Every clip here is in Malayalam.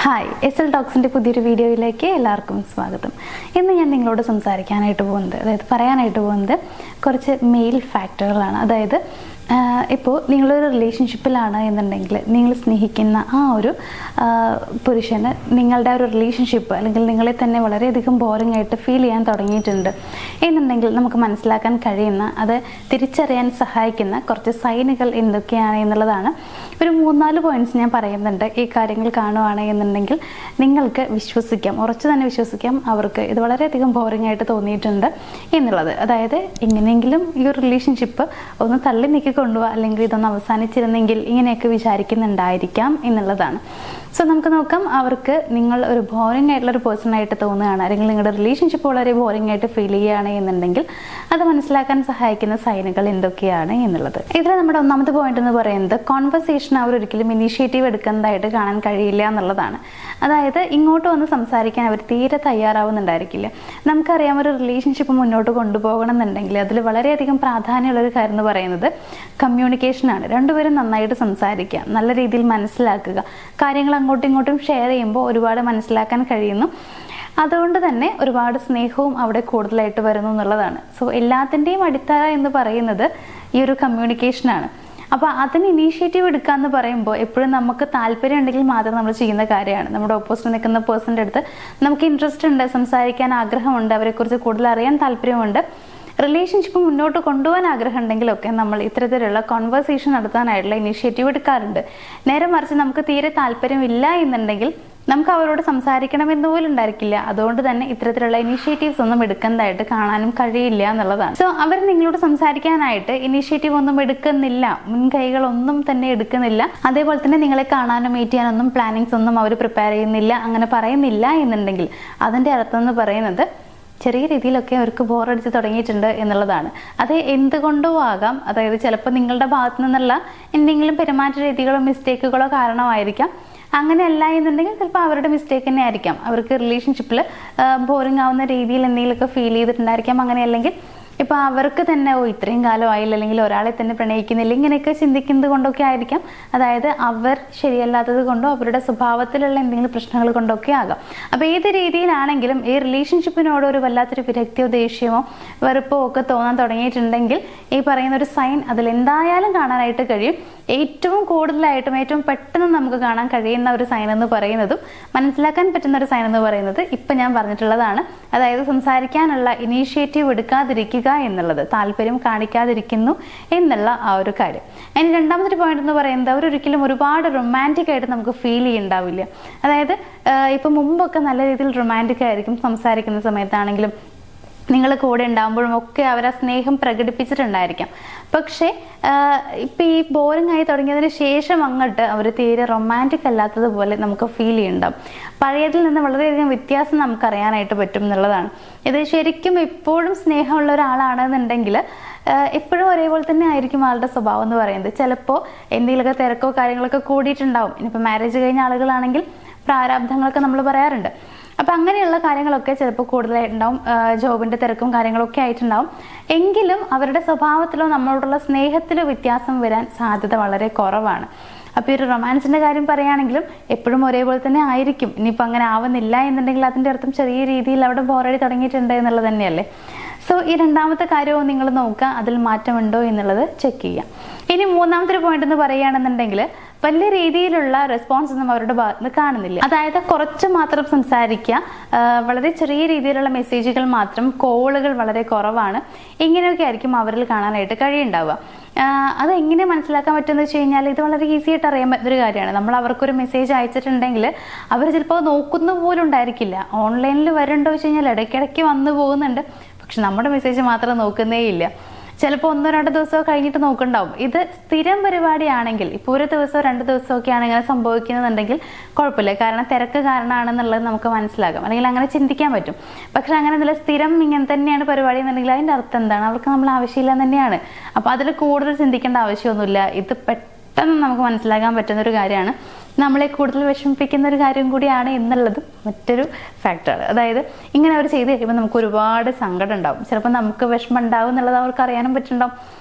ഹായ്, എസ് എൽ ടോക്സിൻ്റെ പുതിയൊരു വീഡിയോയിലേക്ക് എല്ലാവർക്കും സ്വാഗതം. ഇന്ന് ഞാൻ നിങ്ങളോട് സംസാരിക്കാനായിട്ട് പോകുന്നത്, പറയാനായിട്ട് പോകുന്നത് കുറച്ച് മെയിൽ ഫാക്ടറുകളാണ്. അതായത് ഇപ്പോൾ നിങ്ങളൊരു റിലേഷൻഷിപ്പിലാണ് എന്നുണ്ടെങ്കിൽ നിങ്ങൾ സ്നേഹിക്കുന്ന ആ ഒരു പുരുഷന് നിങ്ങളുടെ ഒരു റിലേഷൻഷിപ്പ് അല്ലെങ്കിൽ നിങ്ങളെ തന്നെ വളരെയധികം ബോറിംഗ് ആയിട്ട് ഫീൽ ചെയ്യാൻ തുടങ്ങിയിട്ടുണ്ട് എന്നുണ്ടെങ്കിൽ നമുക്ക് മനസ്സിലാക്കാൻ കഴിയുന്ന, അത് തിരിച്ചറിയാൻ സഹായിക്കുന്ന കുറച്ച് സൈനുകൾ എന്തൊക്കെയാണ് എന്നുള്ളതാണ്. ഒരു 3-4 പോയിന്റ്സ് ഞാൻ പറയുന്നുണ്ട്. ഈ കാര്യങ്ങൾ കാണുവാണ് എന്നുണ്ടെങ്കിൽ നിങ്ങൾക്ക് വിശ്വസിക്കാം, ഉറച്ചു തന്നെ വിശ്വസിക്കാം, അവർക്ക് ഇത് വളരെയധികം ബോറിംഗ് ആയിട്ട് തോന്നിയിട്ടുണ്ട് എന്നുള്ളത്. അതായത് എങ്ങനെയെങ്കിലും ഈ ഒരു റിലേഷൻഷിപ്പ് ഒന്ന് തള്ളി നീക്കി കൊണ്ടുപോകുക, അല്ലെങ്കിൽ ഇതൊന്ന് അവസാനിച്ചിരുന്നെങ്കിൽ ഇങ്ങനെയൊക്കെ വിചാരിക്കുന്നുണ്ടായിരിക്കാം എന്നുള്ളതാണ്. സോ നമുക്ക് നോക്കാം, അവർക്ക് നിങ്ങൾ ഒരു ബോറിംഗ് ആയിട്ടുള്ളൊരു പേഴ്സൺ ആയിട്ട് തോന്നുകയാണ്, അല്ലെങ്കിൽ നിങ്ങളുടെ റിലേഷൻഷിപ്പ് വളരെ ബോറിംഗ് ആയിട്ട് ഫീൽ ചെയ്യുകയാണ് എന്നുണ്ടെങ്കിൽ അത് മനസ്സിലാക്കാൻ സഹായിക്കുന്ന സൈനുകൾ എന്തൊക്കെയാണ് എന്നുള്ളത്. ഇതിൽ നമ്മുടെ ഒന്നാമത്തെ പോയിന്റ് എന്ന് പറയുന്നത്, കോൺവെർസേഷൻ അവർ ഒരിക്കലും ഇനീഷ്യേറ്റീവ് എടുക്കുന്നതായിട്ട് കാണാൻ കഴിയില്ല എന്നുള്ളതാണ്. അതായത് ഇങ്ങോട്ട് വന്ന് സംസാരിക്കാൻ അവർ തീരെ തയ്യാറാവുന്നുണ്ടായിരിക്കില്ല. നമുക്കറിയാം, ഒരു റിലേഷൻഷിപ്പ് മുന്നോട്ട് കൊണ്ടുപോകണം എന്നുണ്ടെങ്കിൽ അതിൽ വളരെയധികം പ്രാധാന്യമുള്ളൊരു കാര്യം എന്ന് പറയുന്നത് കമ്മ്യൂണിക്കേഷനാണ്. രണ്ടുപേരും നന്നായിട്ട് സംസാരിക്കുക, നല്ല രീതിയിൽ മനസ്സിലാക്കുക, കാര്യങ്ങൾ അങ്ങോട്ടും ഇങ്ങോട്ടും ഷെയർ ചെയ്യുമ്പോൾ ഒരുപാട് മനസ്സിലാക്കാൻ കഴിയുന്നു. അതുകൊണ്ട് തന്നെ ഒരുപാട് സ്നേഹവും അവിടെ കൂടുതലായിട്ട് വരുന്നു എന്നുള്ളതാണ്. സോ എല്ലാത്തിൻ്റെയും അടിത്തറ എന്ന് പറയുന്നത് ഈ ഒരു കമ്മ്യൂണിക്കേഷനാണ്. അപ്പോൾ അതിന് ഇനീഷ്യേറ്റീവ് എടുക്കുക എന്ന് പറയുമ്പോൾ എപ്പോഴും നമുക്ക് താല്പര്യം ഉണ്ടെങ്കിൽ മാത്രം നമ്മൾ ചെയ്യുന്ന കാര്യമാണ്. നമ്മുടെ ഓപ്പോസിറ്റ് നിൽക്കുന്ന പേഴ്സൻ്റെ അടുത്ത് നമുക്ക് ഇൻട്രസ്റ്റ് ഉണ്ട്, സംസാരിക്കാൻ ആഗ്രഹമുണ്ട്, അവരെക്കുറിച്ച് കൂടുതൽ അറിയാൻ താല്പര്യമുണ്ട്, റിലേഷൻഷിപ്പ് മുന്നോട്ട് കൊണ്ടുപോകാൻ ആഗ്രഹം ഉണ്ടെങ്കിലൊക്കെ നമ്മൾ ഇത്തരത്തിലുള്ള കോൺവെർസേഷൻ നടത്താനായിട്ടുള്ള ഇനീഷ്യേറ്റീവ് എടുക്കാറുണ്ട്. നേരെ മറിച്ച് നമുക്ക് തീരെ താല്പര്യമില്ല എന്നുണ്ടെങ്കിൽ നമുക്ക് അവരോട് സംസാരിക്കണമെന്ന് പോലും ഉണ്ടായിരിക്കില്ല. അതുകൊണ്ട് തന്നെ ഇത്തരത്തിലുള്ള ഇനീഷ്യേറ്റീവ്സ് ഒന്നും എടുക്കുന്നതായിട്ട് കാണാനും കഴിയില്ല എന്നുള്ളതാണ്. സോ അവർ നിങ്ങളോട് സംസാരിക്കാനായിട്ട് ഇനീഷ്യേറ്റീവ് ഒന്നും എടുക്കുന്നില്ല, മുൻകൈകളൊന്നും തന്നെ എടുക്കുന്നില്ല. അതേപോലെ തന്നെ നിങ്ങളെ കാണാനും മീറ്റ് ചെയ്യാനൊന്നും പ്ലാനിങ്സ് ഒന്നും അവർ പ്രിപ്പയർ ചെയ്യുന്നില്ല, അങ്ങനെ പറയുന്നില്ല എന്നുണ്ടെങ്കിൽ അതിൻ്റെ അർത്ഥം എന്ന് പറയുന്നത് ചെറിയ രീതിയിലൊക്കെ അവർക്ക് ബോറടിച്ച് തുടങ്ങിയിട്ടുണ്ട് എന്നുള്ളതാണ്. അത് എന്തുകൊണ്ടോ ആകാം. അതായത് ചിലപ്പോൾ നിങ്ങളുടെ ഭാഗത്തു നിന്നുള്ള എന്തെങ്കിലും പെരുമാറ്റ രീതികളോ മിസ്റ്റേക്കുകളോ കാരണമായിരിക്കാം. അങ്ങനെയല്ല എന്നുണ്ടെങ്കിൽ ചിലപ്പോൾ അവരുടെ മിസ്റ്റേക്ക് തന്നെ ആയിരിക്കാം. അവർക്ക് റിലേഷൻഷിപ്പിൽ ബോറിംഗ് ആവുന്ന രീതിയിൽ എന്തെങ്കിലുമൊക്കെ ഫീൽ ചെയ്തിട്ടുണ്ടായിരിക്കാം. അങ്ങനെയല്ലെങ്കിൽ ഇപ്പോൾ അവർക്ക് തന്നെ ഇത്രയും കാലമായില്ല, അല്ലെങ്കിൽ ഒരാളെ തന്നെ പ്രണയിക്കുന്നില്ല, ഇങ്ങനെയൊക്കെ ചിന്തിക്കുന്നത് കൊണ്ടൊക്കെ ആയിരിക്കാം. അതായത് അവർ ശരിയല്ലാത്തത് കൊണ്ടോ അവരുടെ സ്വഭാവത്തിലുള്ള എന്തെങ്കിലും പ്രശ്നങ്ങൾ കൊണ്ടൊക്കെ ആകാം. അപ്പോൾ ഏത് രീതിയിലാണെങ്കിലും ഈ റിലേഷൻഷിപ്പിനോട് ഒരു വല്ലാത്തൊരു വിരക്തിയോ ദേഷ്യമോ വെറുപ്പോ ഒക്കെ തോന്നാൻ തുടങ്ങിയിട്ടുണ്ടെങ്കിൽ ഈ പറയുന്ന ഒരു സൈൻ അതിലെന്തായാലും കാണാനായിട്ട് കഴിയും. ഏറ്റവും കൂടുതലായിട്ടും ഏറ്റവും പെട്ടെന്ന് നമുക്ക് കാണാൻ കഴിയുന്ന ഒരു സൈൻ എന്ന് പറയുന്നതും മനസ്സിലാക്കാൻ പറ്റുന്ന ഒരു സൈൻ എന്ന് പറയുന്നത് ഇപ്പം ഞാൻ പറഞ്ഞിട്ടുള്ളതാണ്. അതായത് സംസാരിക്കാനുള്ള ഇനീഷ്യേറ്റീവ് എടുക്കാതിരിക്കുക എന്നുള്ളത്, താല്പര്യം കാണിക്കാതിരിക്കുന്നു എന്നുള്ള ആ ഒരു കാര്യം. അതിന് രണ്ടാമത്തെ പോയിന്റ് എന്ന് പറയുന്നത്, അവരൊരിക്കലും ഒരുപാട് റൊമാൻറ്റിക് ആയിട്ട് നമുക്ക് ഫീൽ ചെയ്യുന്നുണ്ടാവില്ല. അതായത് ഇപ്പം മുമ്പൊക്കെ നല്ല രീതിയിൽ റൊമാൻറ്റിക് ആയിരിക്കും, സംസാരിക്കുന്ന സമയത്താണെങ്കിലും നിങ്ങൾ കൂടെ ഉണ്ടാകുമ്പോഴും ഒക്കെ അവർ ആ സ്നേഹം പ്രകടിപ്പിച്ചിട്ടുണ്ടായിരിക്കാം. പക്ഷേ ഇപ്പം ഈ ബോറിംഗ് ആയി തുടങ്ങിയതിന് ശേഷം അങ്ങോട്ട് അവർ തീരെ റൊമാൻറ്റിക് അല്ലാത്തതുപോലെ നമുക്ക് ഫീൽ ചെയ്യുന്നുണ്ടാവും. പഴയതിൽ നിന്ന് വളരെയധികം വ്യത്യാസം നമുക്കറിയാനായിട്ട് പറ്റും എന്നുള്ളതാണ്. ഇത് ശരിക്കും എപ്പോഴും സ്നേഹമുള്ള ഒരാളാണെന്നുണ്ടെങ്കിൽ എപ്പോഴും ഒരേപോലെ തന്നെ ആയിരിക്കും ആളുടെ സ്വഭാവം എന്ന് പറയുന്നത്. ചിലപ്പോൾ എന്തെങ്കിലുമൊക്കെ തിരക്കോ കാര്യങ്ങളൊക്കെ കൂടിയിട്ടുണ്ടാവും. ഇനിയിപ്പോൾ മാരേജ് കഴിഞ്ഞ ആളുകളാണെങ്കിൽ പ്രാരാബ്ധങ്ങളൊക്കെ നമ്മൾ പറയാറുണ്ട്. അപ്പം അങ്ങനെയുള്ള കാര്യങ്ങളൊക്കെ ചിലപ്പോൾ കൂടുതലായിട്ടുണ്ടാവും, ജോബിൻ്റെ തിരക്കും കാര്യങ്ങളൊക്കെ ആയിട്ടുണ്ടാവും. എങ്കിലും അവരുടെ സ്വഭാവത്തിലോ നമ്മളോടുള്ള സ്നേഹത്തിലോ വ്യത്യാസം വരാൻ സാധ്യത വളരെ കുറവാണ്. അപ്പോൾ ഈ ഒരു റൊമാൻസിൻ്റെ കാര്യം പറയുകയാണെങ്കിലും എപ്പോഴും ഒരേപോലെ തന്നെ ആയിരിക്കും. ഇനിയിപ്പോൾ അങ്ങനെ ആവുന്നില്ല എന്നുണ്ടെങ്കിൽ അതിൻ്റെ അർത്ഥം ചെറിയ രീതിയിൽ അവിടെ ബോറടി തുടങ്ങിയിട്ടുണ്ട് എന്നുള്ളത് തന്നെയല്ലേ. സോ ഈ രണ്ടാമത്തെ കാര്യവും നിങ്ങൾ നോക്കുക, അതിൽ മാറ്റമുണ്ടോ എന്നുള്ളത് ചെക്ക് ചെയ്യാം. ഇനി മൂന്നാമത്തെ ഒരു പോയിന്റ് എന്ന് പറയുകയാണെന്നുണ്ടെങ്കിൽ, വലിയ രീതിയിലുള്ള റെസ്പോൺസ് ഒന്നും അവരുടെ ഭാഗത്ത് നിന്ന് കാണുന്നില്ല. അതായത് കുറച്ച് മാത്രം സംസാരിക്കുക, വളരെ ചെറിയ രീതിയിലുള്ള മെസ്സേജുകൾ മാത്രം, കോളുകൾ വളരെ കുറവാണ്. ഇങ്ങനെയൊക്കെ ആയിരിക്കും അവരിൽ കാണാനായിട്ട് കഴിയുണ്ടാവുക. അതെങ്ങനെ മനസ്സിലാക്കാൻ പറ്റുമെന്ന് വെച്ച് കഴിഞ്ഞാൽ, ഇത് വളരെ ഈസി ആയിട്ട് അറിയാൻ പറ്റുന്നൊരു കാര്യമാണ്. നമ്മൾ അവർക്കൊരു മെസ്സേജ് അയച്ചിട്ടുണ്ടെങ്കിൽ അവർ ചിലപ്പോൾ നോക്കുന്ന പോലും ഉണ്ടായിരിക്കില്ല. ഓൺലൈനിൽ വരുന്നുണ്ടോ വെച്ച് കഴിഞ്ഞാൽ ഇടയ്ക്കിടയ്ക്ക് വന്നു പോകുന്നുണ്ട്, പക്ഷെ നമ്മുടെ മെസ്സേജ് മാത്രം നോക്കുന്നേ ഇല്ല. ചിലപ്പോൾ 1-2 ദിവസമോ കഴിഞ്ഞിട്ട് നോക്കുന്നുണ്ടാവും. ഇത് സ്ഥിരം പരിപാടിയാണെങ്കിൽ, ഇപ്പോൾ ഒരു ദിവസമോ 2 ദിവസമോ ഒക്കെയാണ് ഇങ്ങനെ സംഭവിക്കുന്നുണ്ടെങ്കിൽ കുഴപ്പമില്ല, കാരണം തിരക്ക് കാരണമാണെന്നുള്ളത് നമുക്ക് മനസ്സിലാകാം, അല്ലെങ്കിൽ അങ്ങനെ ചിന്തിക്കാൻ പറ്റും. പക്ഷെ അങ്ങനെ നല്ല സ്ഥിരം ഇങ്ങനെ തന്നെയാണ് പരിപാടി എന്നുണ്ടെങ്കിൽ അതിൻ്റെ അർത്ഥം എന്താണ്? അവർക്ക് നമ്മൾ ആവശ്യമില്ല തന്നെയാണ്. അപ്പോൾ അതിൽ കൂടുതൽ ചിന്തിക്കേണ്ട ആവശ്യമൊന്നുമില്ല. ഇത് പെട്ടെന്ന് നമുക്ക് മനസ്സിലാക്കാൻ പറ്റുന്നൊരു കാര്യമാണ്. നമ്മളെ കൂടുതൽ വിഷമിപ്പിക്കുന്ന ഒരു കാര്യം കൂടിയാണ് എന്നുള്ളതും മറ്റൊരു ഫാക്ടറാണ്. അതായത് ഇങ്ങനെ അവർ ചെയ്ത് കഴിയുമ്പോൾ നമുക്ക് ഒരുപാട് സങ്കടം ഉണ്ടാവും. ചിലപ്പോൾ നമുക്ക് വിഷമം ഉണ്ടാവും എന്നുള്ളത് അവർക്ക് അറിയാനും പറ്റുന്നുണ്ടാവും.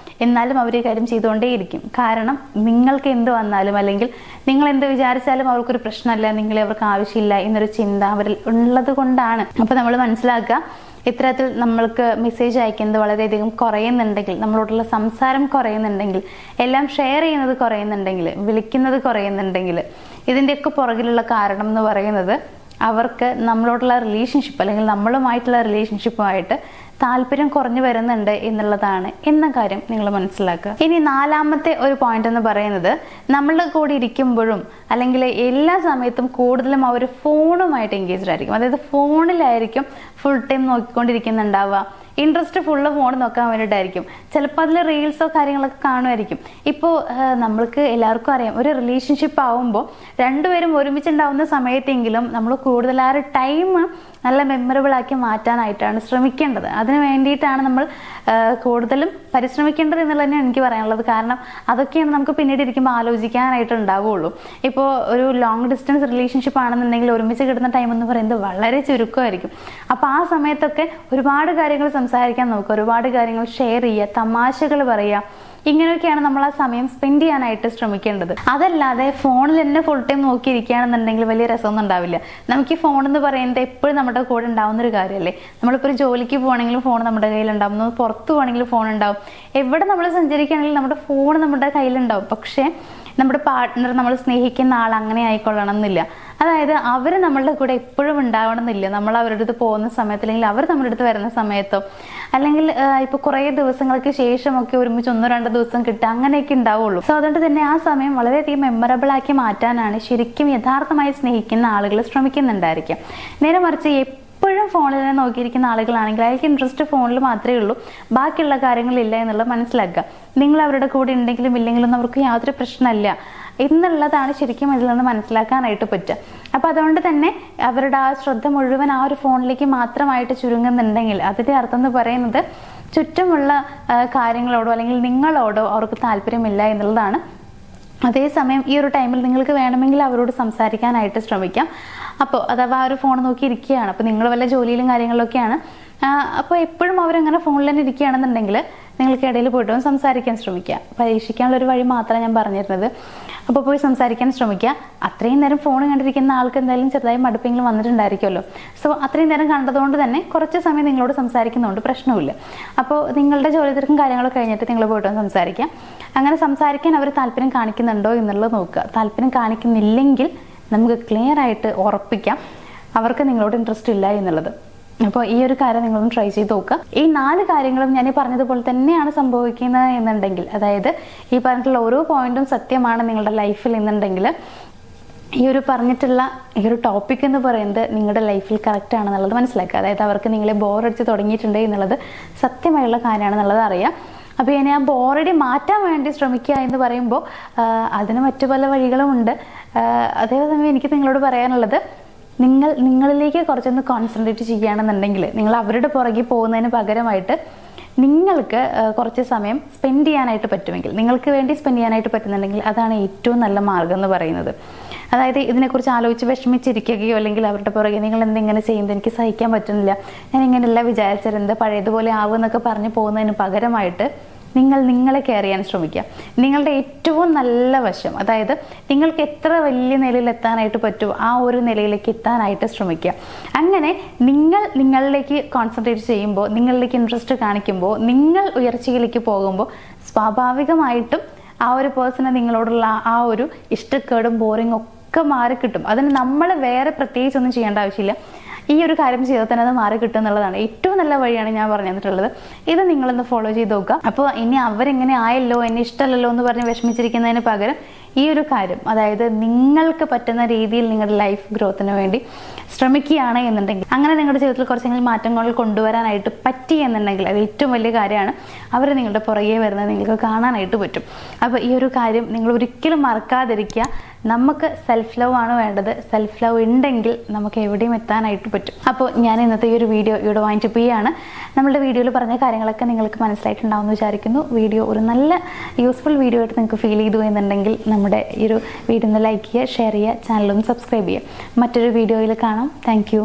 എന്നാലും അവർ ഈ കാര്യം ചെയ്തുകൊണ്ടേയിരിക്കും. കാരണം നിങ്ങൾക്ക് എന്ത് വന്നാലും അല്ലെങ്കിൽ നിങ്ങൾ എന്ത് വിചാരിച്ചാലും അവർക്കൊരു പ്രശ്നമല്ല, നിങ്ങളെ അവർക്ക് ആവശ്യമില്ല എന്നൊരു ചിന്ത അവരിൽ ഉള്ളത് കൊണ്ടാണ്. അപ്പോൾ നമ്മൾ മനസ്സിലാക്കുക, ഇത്തരത്തിൽ നമ്മൾക്ക് മെസ്സേജ് അയക്കുന്നത് വളരെയധികം കുറയുന്നുണ്ടെങ്കിൽ, നമ്മളോടുള്ള സംസാരം കുറയുന്നുണ്ടെങ്കിൽ, എല്ലാം ഷെയർ ചെയ്യുന്നത് കുറയുന്നുണ്ടെങ്കിൽ, വിളിക്കുന്നത് കുറയുന്നുണ്ടെങ്കിൽ, ഇതിൻ്റെയൊക്കെ പുറകിലുള്ള കാരണം എന്ന് പറയുന്നത് അവർക്ക് നമ്മളോടുള്ള റിലേഷൻഷിപ്പ് അല്ലെങ്കിൽ നമ്മളുമായിട്ടുള്ള റിലേഷൻഷിപ്പുമായിട്ട് താല്പര്യം കുറഞ്ഞു വരുന്നുണ്ട് എന്നുള്ളതാണ് എന്ന കാര്യം നിങ്ങൾ മനസ്സിലാക്കുക. ഇനി നാലാമത്തെ ഒരു പോയിന്റ് എന്ന് പറയുന്നത്, നമ്മളുടെ കൂടെ ഇരിക്കുമ്പോഴും അല്ലെങ്കിൽ എല്ലാ സമയത്തും കൂടുതലും അവർ ഫോണുമായിട്ട് എൻഗേജ്ഡ് ആയിരിക്കും. അതായത് ഫോണിലായിരിക്കും ഫുൾ ടൈം നോക്കിക്കൊണ്ടിരിക്കുന്നുണ്ടാവുക. ഇൻട്രസ്റ്റ് ഫുള്ള് ഫോൺ നോക്കാൻ വേണ്ടിയിട്ടായിരിക്കും. ചിലപ്പോൾ അതിൽ റീൽസോ കാര്യങ്ങളൊക്കെ കാണുമായിരിക്കും. ഇപ്പോൾ നമ്മൾക്ക് എല്ലാവർക്കും അറിയാം, ഒരു റിലേഷൻഷിപ്പ് ആവുമ്പോൾ രണ്ടുപേരും ഒരുമിച്ചുണ്ടാവുന്ന സമയത്തെങ്കിലും നമ്മൾ കൂടുതൽ ആ ഒരു ടൈം നല്ല മെമ്മറബിൾ ആക്കി മാറ്റാനായിട്ടാണ് ശ്രമിക്കേണ്ടത്. അതിന് വേണ്ടിയിട്ടാണ് നമ്മൾ കൂടുതലും പരിശ്രമിക്കേണ്ടത് എന്നുള്ളത് തന്നെയാണ് എനിക്ക് പറയാനുള്ളത്. കാരണം അതൊക്കെയാണ് നമുക്ക് പിന്നീട് ഇരിക്കുമ്പോൾ ആലോചിക്കാനായിട്ട് ഉണ്ടാവുകയുള്ളൂ. ഇപ്പോൾ ഒരു ലോങ് ഡിസ്റ്റൻസ് റിലേഷൻഷിപ്പ് ആണെന്നുണ്ടെങ്കിൽ ഒരുമിച്ച് കിട്ടുന്ന ടൈം എന്ന് പറയുന്നത് വളരെ ചുരുക്കമായിരിക്കും. അപ്പോൾ ആ സമയത്തൊക്കെ ഒരുപാട് കാര്യങ്ങൾ സംസാരിക്കാൻ നോക്കുക, ഒരുപാട് കാര്യങ്ങൾ ഷെയർ ചെയ്യുക, തമാശകൾ പറയുക. ഇങ്ങനെയൊക്കെയാണ് നമ്മൾ ആ സമയം സ്പെൻഡ് ചെയ്യാനായിട്ട് ശ്രമിക്കേണ്ടത്. അതല്ലാതെ ഫോണിൽ തന്നെ ഫുൾ ടൈം നോക്കിയിരിക്കുകയാണെന്നുണ്ടെങ്കിൽ വലിയ രസമൊന്നും ഉണ്ടാവില്ല. നമുക്ക് ഈ ഫോൺ എന്ന് പറയുന്നത് എപ്പോഴും നമ്മുടെ കൂടെ ഉണ്ടാവുന്ന ഒരു കാര്യമല്ലേ. നമ്മളിപ്പോൾ ഒരു ജോലിക്ക് പോകണമെങ്കിലും ഫോൺ നമ്മുടെ കയ്യിലുണ്ടാവും, പുറത്ത് പോകണമെങ്കിലും ഫോൺ ഉണ്ടാവും, എവിടെ നമ്മൾ സഞ്ചരിക്കുകയാണെങ്കിലും നമ്മുടെ ഫോൺ നമ്മുടെ കയ്യിലുണ്ടാവും. പക്ഷേ നമ്മുടെ പാർട്ട്ണർ, നമ്മൾ സ്നേഹിക്കുന്ന ആൾ അങ്ങനെ ആയിക്കൊള്ളണം എന്നില്ല. അതായത് അവർ നമ്മളുടെ കൂടെ എപ്പോഴും ഉണ്ടാവണം എന്നില്ല. നമ്മൾ അവരുടെ അടുത്ത് പോകുന്ന സമയത്ത് അല്ലെങ്കിൽ അവർ നമ്മുടെ അടുത്ത് വരുന്ന സമയത്തോ അല്ലെങ്കിൽ ഇപ്പോൾ കുറേ ദിവസങ്ങൾക്ക് ശേഷമൊക്കെ ഒരുമിച്ച് 1-2 ദിവസം കിട്ടുക, അങ്ങനെയൊക്കെ ഉണ്ടാവുള്ളൂ. സോ അതുകൊണ്ട് തന്നെ ആ സമയം വളരെയധികം മെമ്മറബിൾ ആക്കി മാറ്റാനാണ് ശരിക്കും യഥാർത്ഥമായി സ്നേഹിക്കുന്ന ആളുകൾ ശ്രമിക്കുന്നുണ്ടായിരിക്കാം. നേരെ മറിച്ച് എപ്പോഴും ഫോണിൽ നോക്കിയിരിക്കുന്ന ആളുകളാണെങ്കിൽ അയാൾക്ക് ഇൻട്രസ്റ്റ് ഫോണിൽ മാത്രമേ ഉള്ളൂ, ബാക്കിയുള്ള കാര്യങ്ങളില്ല എന്നുള്ളത് മനസ്സിലാക്കുക. നിങ്ങൾ അവരുടെ കൂടെ ഉണ്ടെങ്കിലും ഇല്ലെങ്കിലും അവർക്ക് യാതൊരു പ്രശ്നമല്ല എന്നുള്ളതാണ് ശരിക്കും ഇതിൽ നിന്ന് മനസ്സിലാക്കാനായിട്ട് പറ്റുക. അപ്പം അതുകൊണ്ട് തന്നെ അവരുടെ ആ ശ്രദ്ധ മുഴുവൻ ആ ഒരു ഫോണിലേക്ക് മാത്രമായിട്ട് ചുരുങ്ങുന്നുണ്ടെങ്കിൽ അതിൻ്റെ അർത്ഥം എന്ന് പറയുന്നത് ചുറ്റുമുള്ള കാര്യങ്ങളോടോ അല്ലെങ്കിൽ നിങ്ങളോടോ അവർക്ക് താല്പര്യമില്ല എന്നുള്ളതാണ്. അതേസമയം ഈ ഒരു ടൈമിൽ നിങ്ങൾക്ക് വേണമെങ്കിൽ അവരോട് സംസാരിക്കാനായിട്ട് ശ്രമിക്കാം. അപ്പോൾ അഥവാ ഒരു ഫോൺ നോക്കി ഇരിക്കുകയാണ്, അപ്പോൾ നിങ്ങൾ വല്ല ജോലിയിലും കാര്യങ്ങളിലൊക്കെയാണ്, അപ്പോൾ എപ്പോഴും അവരങ്ങനെ ഫോണിൽ തന്നെ ഇരിക്കുകയാണെന്നുണ്ടെങ്കിൽ നിങ്ങൾക്ക് ഇടയിൽ പോയിട്ട് സംസാരിക്കാൻ ശ്രമിക്കുക. പരീക്ഷിക്കാനുള്ളൊരു വഴി മാത്രമാണ് ഞാൻ പറഞ്ഞിരുന്നത്. അപ്പോൾ പോയി സംസാരിക്കാൻ ശ്രമിക്കുക. അത്രയും നേരം ഫോൺ കണ്ടിരിക്കുന്ന ആൾക്ക് എന്തായാലും ചെറുതായി മടുപ്പെങ്കിലും വന്നിട്ടുണ്ടായിരിക്കുമല്ലോ. സോ അത്രയും നേരം കണ്ടതുകൊണ്ട് തന്നെ കുറച്ച് സമയം നിങ്ങളോട് സംസാരിക്കുന്നതുകൊണ്ട് പ്രശ്നമില്ല. അപ്പോൾ നിങ്ങളുടെ ജോലി തിരക്കും കാര്യങ്ങളൊക്കെ കഴിഞ്ഞിട്ട് നിങ്ങൾ പോയിട്ട് സംസാരിക്കാം. അങ്ങനെ സംസാരിക്കാൻ അവർ താല്പര്യം കാണിക്കുന്നുണ്ടോ എന്നുള്ളത് നോക്കുക. താല്പര്യം കാണിക്കുന്നില്ലെങ്കിൽ നമുക്ക് ക്ലിയർ ആയിട്ട് ഉറപ്പിക്കാം അവർക്ക് നിങ്ങളോട് ഇൻട്രസ്റ്റ് ഇല്ല എന്നുള്ളത്. അപ്പോൾ ഈ ഒരു കാര്യം നിങ്ങളൊന്ന് ട്രൈ ചെയ്ത് നോക്കുക. ഈ 4 കാര്യങ്ങളും ഞാൻ ഈ പറഞ്ഞതുപോലെ തന്നെയാണ് സംഭവിക്കുന്നത് എന്നുണ്ടെങ്കിൽ, അതായത് ഈ പറഞ്ഞിട്ടുള്ള ഓരോ പോയിന്റും സത്യമാണ് നിങ്ങളുടെ ലൈഫിൽ എന്നുണ്ടെങ്കിൽ, ഈ ഒരു പറഞ്ഞിട്ടുള്ള ഈ ഒരു ടോപ്പിക് എന്ന് പറയുന്നത് നിങ്ങളുടെ ലൈഫിൽ കറക്റ്റ് ആണെന്നുള്ളത് മനസ്സിലാക്കുക. അതായത് അവർക്ക് നിങ്ങളെ ബോറടിച്ച് തുടങ്ങിയിട്ടുണ്ട് എന്നുള്ളത് സത്യമായുള്ള കാര്യമാണെന്നുള്ളത് അറിയാം. അപ്പോൾ ഇനി ആ ബോറടി മാറ്റാൻ വേണ്ടി ശ്രമിക്കുക എന്ന് പറയുമ്പോൾ അതിന് മറ്റു പല വഴികളുമുണ്ട്. അതേസമയം എനിക്ക് നിങ്ങളോട് പറയാനുള്ളത്, നിങ്ങളിലേക്ക് കുറച്ചൊന്ന് കോൺസെൻട്രേറ്റ് ചെയ്യുകയാണെന്നുണ്ടെങ്കിൽ, നിങ്ങൾ അവരുടെ പുറകെ പോകുന്നതിന് പകരമായിട്ട് നിങ്ങൾക്ക് കുറച്ച് സമയം സ്പെൻഡ് ചെയ്യാനായിട്ട് പറ്റുമെങ്കിൽ, നിങ്ങൾക്ക് വേണ്ടി സ്പെൻഡ് ചെയ്യാനായിട്ട് പറ്റുന്നുണ്ടെങ്കിൽ അതാണ് ഏറ്റവും നല്ല മാർഗം എന്ന് പറയുന്നത്. അതായത് ഇതിനെക്കുറിച്ച് ആലോചിച്ച് വിഷമിച്ചിരിക്കുകയോ അല്ലെങ്കിൽ അവരുടെ പുറകെ നിങ്ങൾ എന്തെങ്ങനെ ചെയ്യുന്നത് എനിക്ക് സഹിക്കാൻ പറ്റുന്നില്ല, ഞാൻ ഇങ്ങനെയല്ല വിചാരിച്ചിരുന്നത്, പഴയതുപോലെ ആവുമെന്നൊക്കെ പറഞ്ഞ് പോകുന്നതിന് പകരമായിട്ട് നിങ്ങളെ കെയർ ചെയ്യാൻ ശ്രമിക്കുക. നിങ്ങളുടെ ഏറ്റവും നല്ല വശം, അതായത് നിങ്ങൾക്ക് എത്ര വലിയ നിലയിൽ എത്താനായിട്ട് പറ്റുമോ ആ ഒരു നിലയിലേക്ക് എത്താനായിട്ട് ശ്രമിക്കുക. അങ്ങനെ നിങ്ങളിലേക്ക് കോൺസെൻട്രേറ്റ് ചെയ്യുമ്പോൾ, നിങ്ങളിലേക്ക് ഇൻട്രസ്റ്റ് കാണിക്കുമ്പോൾ, നിങ്ങൾ ഉയർച്ചയിലേക്ക് പോകുമ്പോൾ സ്വാഭാവികമായിട്ടും ആ ഒരു പേഴ്സണെ നിങ്ങളോടുള്ള ആ ഒരു ഇഷ്ടക്കേടും ബോറിങ്ങും ഒക്കെ മാറിക്കിട്ടും. അതിന് നമ്മൾ വേറെ പ്രത്യേകിച്ചൊന്നും ചെയ്യേണ്ട ആവശ്യമില്ല. ഈ ഒരു കാര്യം ചെയ്താൽ തന്നെ അത് മാറി കിട്ടും എന്നുള്ളതാണ് ഏറ്റവും നല്ല വഴിയാണ് ഞാൻ പറഞ്ഞു തന്നിട്ടുള്ളത്. ഇത് നിങ്ങളൊന്ന് ഫോളോ ചെയ്ത് നോക്കുക. അപ്പോൾ ഇനി അവരെങ്ങനെ ആയല്ലോ, എന്നെ ഇഷ്ടമല്ലല്ലോ എന്ന് പറഞ്ഞ് വിഷമിച്ചിരിക്കുന്നതിന് പകരം ഈ ഒരു കാര്യം, അതായത് നിങ്ങൾക്ക് പറ്റുന്ന രീതിയിൽ നിങ്ങളുടെ ലൈഫ് ഗ്രോത്തിന് വേണ്ടി ശ്രമിക്കുകയാണ് എന്നുണ്ടെങ്കിൽ, അങ്ങനെ നിങ്ങളുടെ ജീവിതത്തിൽ കുറച്ചെങ്കിലും മാറ്റങ്ങൾ കൊണ്ടുവരാനായിട്ട് പറ്റി എന്നുണ്ടെങ്കിൽ അത് ഏറ്റവും വലിയ കാര്യമാണ്. അവർ നിങ്ങളുടെ പുറകെ വരുന്നത് നിങ്ങൾക്ക് കാണാനായിട്ട് പറ്റും. അപ്പോൾ ഈ ഒരു കാര്യം നിങ്ങൾ ഒരിക്കലും മറക്കാതിരിക്കുക. നമുക്ക് സെൽഫ് ലവ് ആണ് വേണ്ടത്. സെൽഫ് ലവ് ഉണ്ടെങ്കിൽ നമുക്ക് എവിടെയും എത്താനായിട്ട് പറ്റും. അപ്പോൾ ഞാൻ ഇന്നത്തെ ഈ ഒരു വീഡിയോ ഇവിടെ വൈൻഡപ്പ് ചെയ്യുകയാണ്. നമ്മളുടെ വീഡിയോയിൽ പറഞ്ഞ കാര്യങ്ങളൊക്കെ നിങ്ങൾക്ക് മനസ്സിലായിട്ടുണ്ടാവുമെന്ന് വിചാരിക്കുന്നു. വീഡിയോ ഒരു നല്ല യൂസ്ഫുൾ വീഡിയോ ആയിട്ട് നിങ്ങൾക്ക് ഫീൽ ചെയ്തു എന്നുണ്ടെങ്കിൽ നമ്മുടെ ഈ ഒരു വീഡിയോ ഒന്ന് ലൈക്ക് ചെയ്യുക, ഷെയർ ചെയ്യുക, ചാനലൊന്ന് സബ്സ്ക്രൈബ് ചെയ്യുക. മറ്റൊരു വീഡിയോയിൽ കാണാം. Thank you.